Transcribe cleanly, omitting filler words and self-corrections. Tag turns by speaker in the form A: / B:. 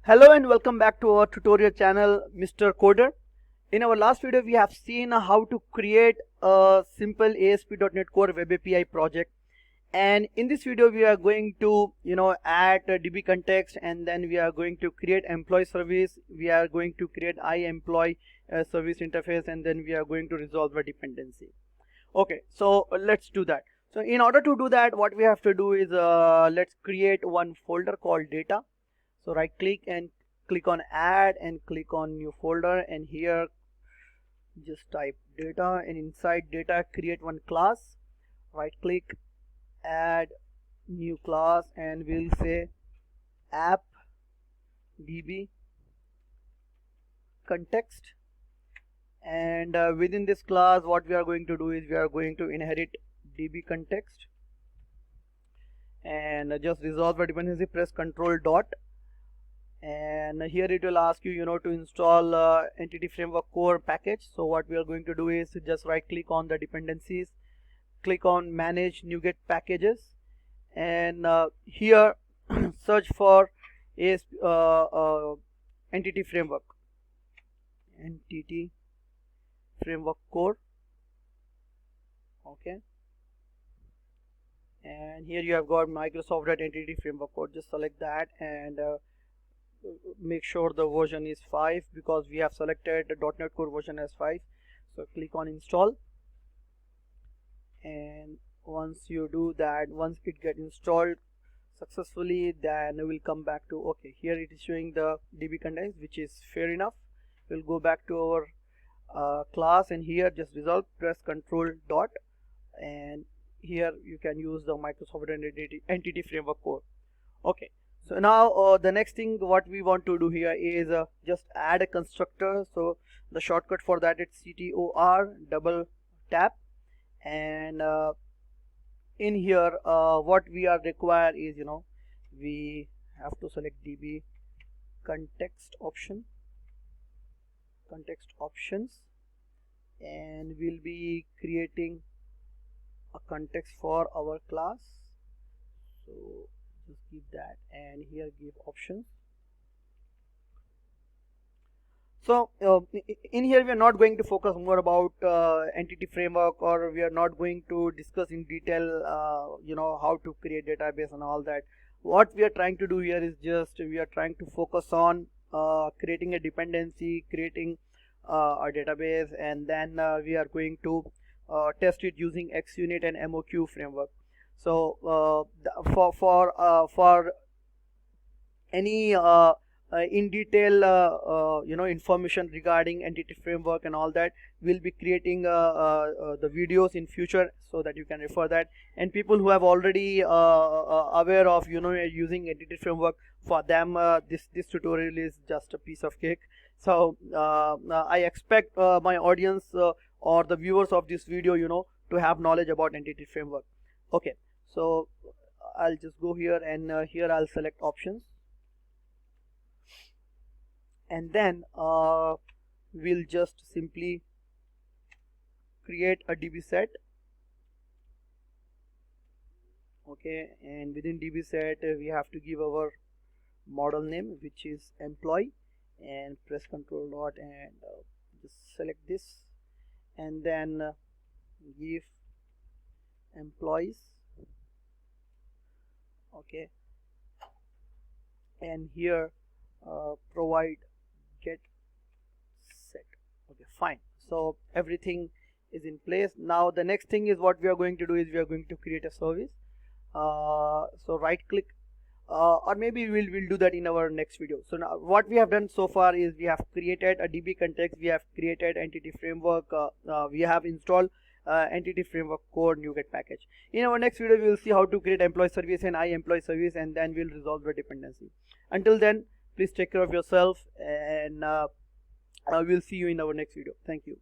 A: Hello and welcome back to our tutorial channel Mr. Coder. In our last video we have seen how to create a simple ASP.NET Core Web API project, and in this video we are going to add a DB context, and then we are going to create employee service, we are going to create iEmployee service interface, and then we are going to resolve a dependency. Okay, so let's do that. So in order to do that, what we have to do is let's create one folder called data. So right click and click on add and click on new folder, and here just type data, and inside data create one class. Right click, add new class, and we'll say app db context. And within this class what we are going to do is we are going to inherit db context, and just resolve the dependency, press control dot, and here it will ask you to install entity framework core package. So what we are going to do is just right click on the dependencies, click on manage NuGet packages, and here search for entity framework core. Okay, and here you have got Microsoft Entity Framework Core. Just select that and make sure the version is 5, because we have selected the .NET Core version as 5. So click on install, and once you do that, once it gets installed successfully, then we'll come back to okay, here it is showing the DB context, which is fair enough. We'll go back to our class, and here just resolve, press control dot, and here you can use the Microsoft Entity Framework Core. Okay, so now the next thing what we want to do here is just add a constructor. So the shortcut for that is CTOR double tap, and in here what we are required is we have to select DB context options, and we'll be creating a context for our class. So just give that, and here give options. So in here we are not going to focus more about entity framework, or we are not going to discuss in detail how to create database and all that. What we are trying to do here is just we are trying to focus on creating a dependency, creating a database, and then we are going to test it using XUnit and MOQ framework. So for any in detail information regarding entity framework and all that, we'll be creating the videos in future, so that you can refer that. And people who have already aware of using entity framework, for them this tutorial is just a piece of cake. So I expect my audience or the viewers of this video to have knowledge about entity framework. Okay, so I'll just go here, and here I'll select options, and then we'll just simply create a DB set. Okay, and within DB set we have to give our model name, which is employee, and press control dot, and just select this, and then give employees. Okay, and here provide get set. Okay, fine. So everything is in place. Now the next thing is what we are going to do is we are going to create a service. So right click, or maybe we'll do that in our next video. So now what we have done so far is we have created a DB context, we have created entity framework, we have installed entity framework core NuGet package. In our next video we will see how to create employee service and iEmployee service, and then we'll resolve the dependency. Until then, please take care of yourself, and we'll see you in our next video. Thank you.